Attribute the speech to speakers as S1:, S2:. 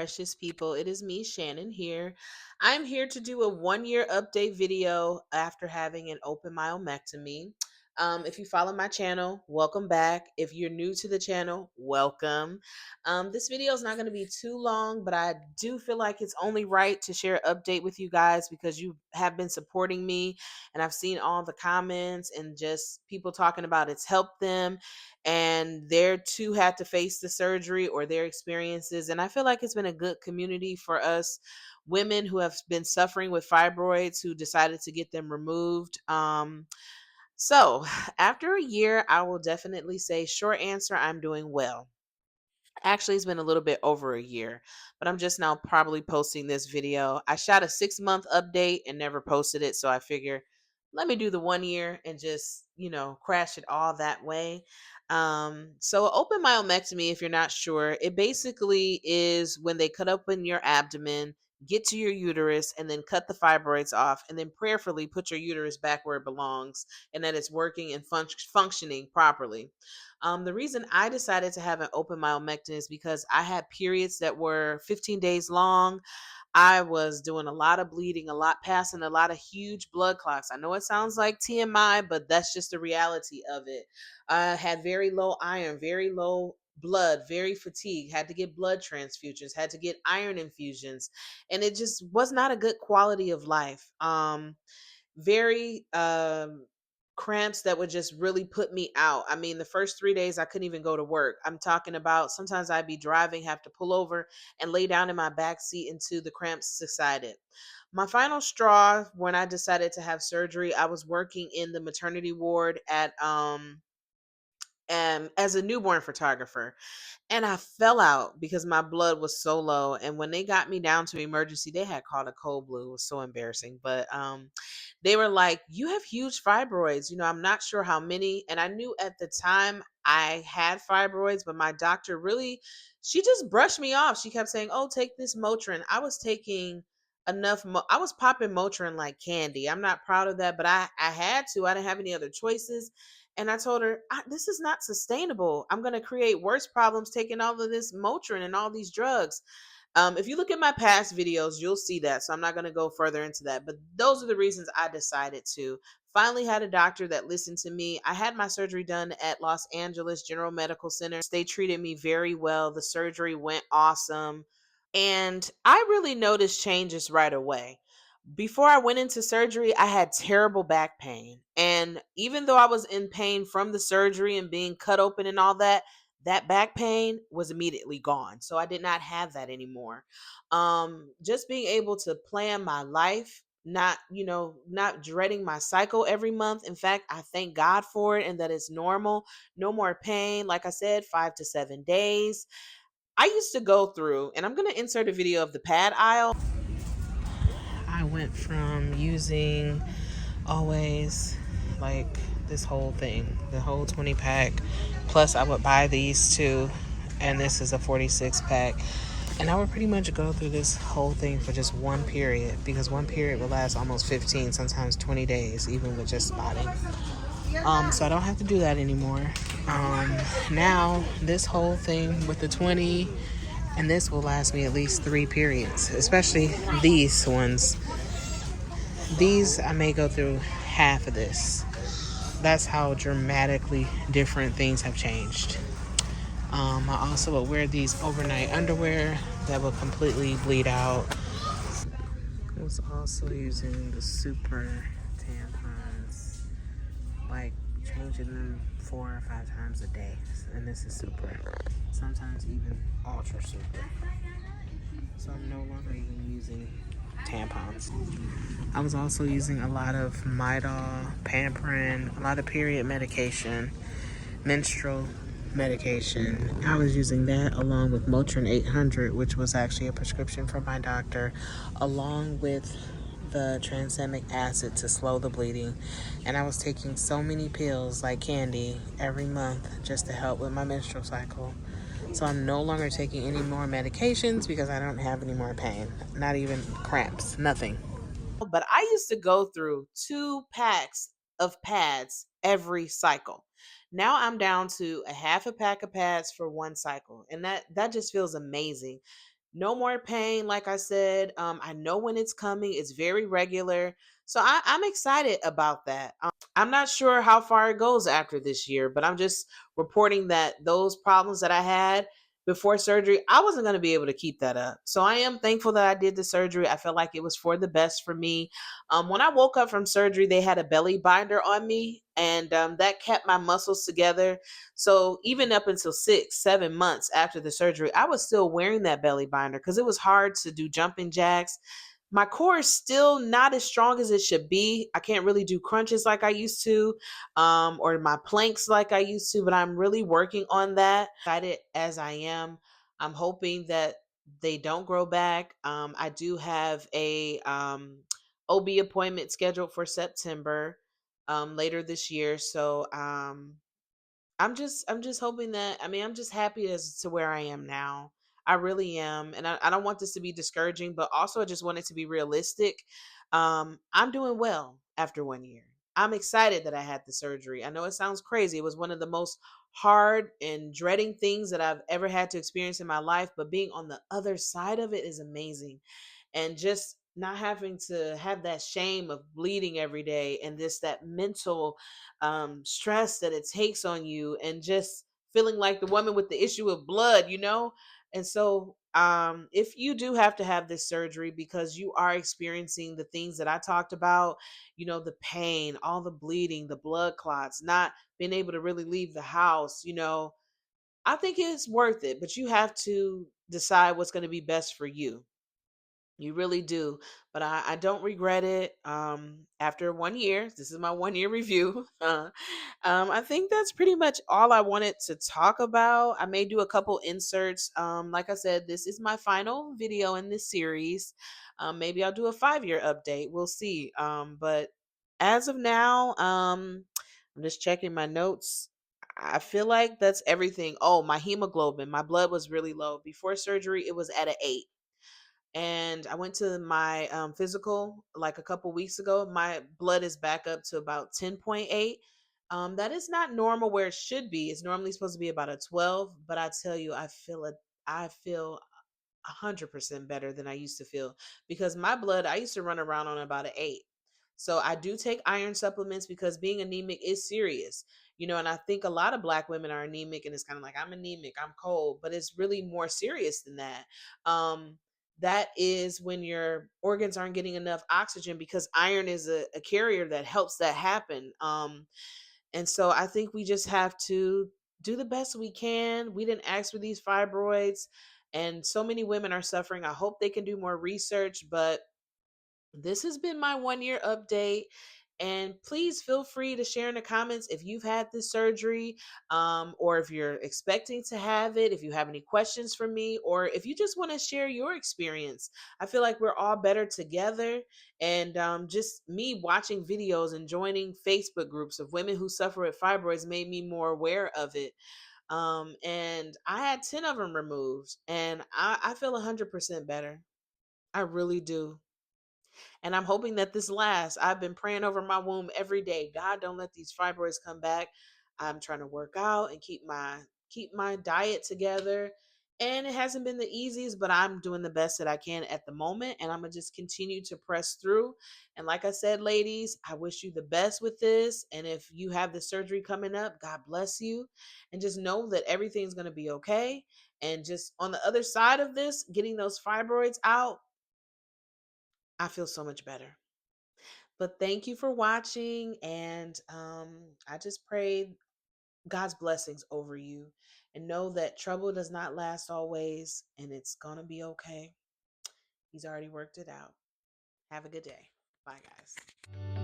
S1: precious people. It is me, Shannon, here. I'm here to do a 1 year update video after having an open myomectomy. If you follow my channel, welcome back. If you're new to the channel, welcome. This video is not going to be too long, but I do feel like it's only right to share an update with you guys because you have been supporting me and I've seen all the comments and just people talking about it's helped them and their too had to face the surgery or their experiences. And I feel like it's been a good community for us women who have been suffering with fibroids who decided to get them removed. So after a year, I will definitely say short answer, I'm doing well. Actually, it's been a little bit over a year, but I'm just now probably posting this video. I shot a 6 month update and never posted it. So I figure let me do the 1 year and just, crash it all that way. So open myomectomy, if you're not sure, it basically is when they cut open your abdomen, get to your uterus, and then cut the fibroids off, and then prayerfully put your uterus back where it belongs and that it's working and functioning properly. The reason I decided to have an open myomectomy is because I had periods that were 15 days long. I was doing a lot of bleeding, passing a lot of huge blood clots. I know it sounds like TMI, but that's just the reality of it. I had very low iron, very low blood, very fatigued, had to get blood transfusions, had to get iron infusions, and it just was not a good quality of life. Very cramps that would just really put me out. I mean, the first 3 days I couldn't even go to work. I'm talking about sometimes I'd be driving, have to pull over and lay down in my back seat until the cramps subsided. My final straw when I decided to have surgery, I was working in the maternity ward at as a newborn photographer, and I fell out because my blood was so low. And when they got me down to emergency, they had called a cold blue. It was so embarrassing. But they were like, "You have huge fibroids." I'm not sure how many. And I knew at the time I had fibroids, but my doctor really, she just brushed me off. She kept saying, "Oh, take this Motrin." I was taking I was popping Motrin like candy. I'm not proud of that, but I had to. I didn't have any other choices. And I told her, this is not sustainable. I'm going to create worse problems taking all of this Motrin and all these drugs. If you look at my past videos, you'll see that. So I'm not going to go further into that. But those are the reasons I decided to. Finally had a doctor that listened to me. I had my surgery done at Los Angeles General Medical Center. They treated me very well. The surgery went awesome. And I really noticed changes right away. Before I went into surgery, I had terrible back pain. And even though I was in pain from the surgery and being cut open and all that, that back pain was immediately gone. So I did not have that anymore. Just being able to plan my life, not dreading my cycle every month. In fact, I thank God for it and that it's normal. No more pain. Like I said, 5 to 7 days. I used to go through, and I'm going to insert a video of the pad aisle. I went from using always like this whole thing, the whole 20 pack. Plus, I would buy these too, and this is a 46 pack. And I would pretty much go through this whole thing for just one period because one period will last almost 15, sometimes 20 days, even with just spotting. So I don't have to do that anymore. Now, this whole thing with the 20 and this will last me at least 3 periods, especially these ones. These, I may go through half of this. That's how dramatically different things have changed. I also will wear these overnight underwear that will completely bleed out. I was also using the super tampons, like changing them 4 or 5 times a day. And this is super. Sometimes even ultra super. So I'm no longer even using tampons. I was also using a lot of Midol, Pamprin, a lot of period medication, menstrual medication. I was using that along with Motrin 800, which was actually a prescription from my doctor, along with the tranexamic acid to slow the bleeding. And I was taking so many pills like candy every month just to help with my menstrual cycle. So I'm no longer taking any more medications because I don't have any more pain. Not even cramps, nothing. But I used to go through 2 packs of pads every cycle. Now I'm down to a half a pack of pads for one cycle. And that just feels amazing. No more pain. Like I said, I know when it's coming. It's very regular. So I'm excited about that. I'm not sure how far it goes after this year, but I'm just reporting that those problems that I had before surgery, I wasn't going to be able to keep that up. So I am thankful that I did the surgery. I felt like it was for the best for me. When I woke up from surgery, they had a belly binder on me, and that kept my muscles together. So even up until 6, 7 months after the surgery, I was still wearing that belly binder because it was hard to do jumping jacks. My core is still not as strong as it should be. I can't really do crunches like I used to, or my planks like I used to, but I'm really working on that. Excited as I am, I'm hoping that they don't grow back. I do have a OB appointment scheduled for September later this year. So I'm just hoping that, I mean, I'm just happy as to where I am now. I really am. And I don't want this to be discouraging, but also I just want it to be realistic. I'm doing well after 1 year. I'm excited that I had the surgery. I know it sounds crazy. It was one of the most hard and dreading things that I've ever had to experience in my life, but being on the other side of it is amazing. And just not having to have that shame of bleeding every day, and this that mental stress that it takes on you, and just feeling like the woman with the issue of blood. And so if you do have to have this surgery because you are experiencing the things that I talked about, the pain, all the bleeding, the blood clots, not being able to really leave the house, I think it's worth it, but you have to decide what's going to be best for you. You really do. But I don't regret it. After 1 year, this is my 1 year review. I think that's pretty much all I wanted to talk about. I may do a couple inserts. Like I said, this is my final video in this series. Maybe I'll do a 5 year update. We'll see. But as of now, I'm just checking my notes. I feel like that's everything. Oh, my hemoglobin, my blood was really low. Before surgery, it was at an 8, and I went to my physical like a couple weeks ago. My blood is back up to about 10.8. That is not normal where it should be. It's normally supposed to be about a 12, but I tell you, I feel 100% better than I used to feel, because my blood, I used to run around on about an 8. So I do take iron supplements because being anemic is serious. And I think a lot of black women are anemic, and it's kind of like, I'm anemic, I'm cold, but it's really more serious than that. Um, that is when your organs aren't getting enough oxygen, because iron is a carrier that helps that happen. And so I think we just have to do the best we can. We didn't ask for these fibroids, and so many women are suffering. I hope they can do more research, but this has been my 1 year update. And please feel free to share in the comments if you've had this surgery, or if you're expecting to have it, if you have any questions for me, or if you just want to share your experience. I feel like we're all better together. And just me watching videos and joining Facebook groups of women who suffer with fibroids made me more aware of it. And I had 10 of them removed, and I feel 100% better. I really do. And I'm hoping that this lasts. I've been praying over my womb every day. God, don't let these fibroids come back. I'm trying to work out and keep my diet together. And it hasn't been the easiest, but I'm doing the best that I can at the moment. And I'm going to just continue to press through. And like I said, ladies, I wish you the best with this. And if you have the surgery coming up, God bless you. And just know that everything's going to be okay. And just on the other side of this, getting those fibroids out, I feel so much better. But thank you for watching, and I just pray God's blessings over you, and know that trouble does not last always, and it's going to be okay. He's already worked it out. Have a good day. Bye, guys.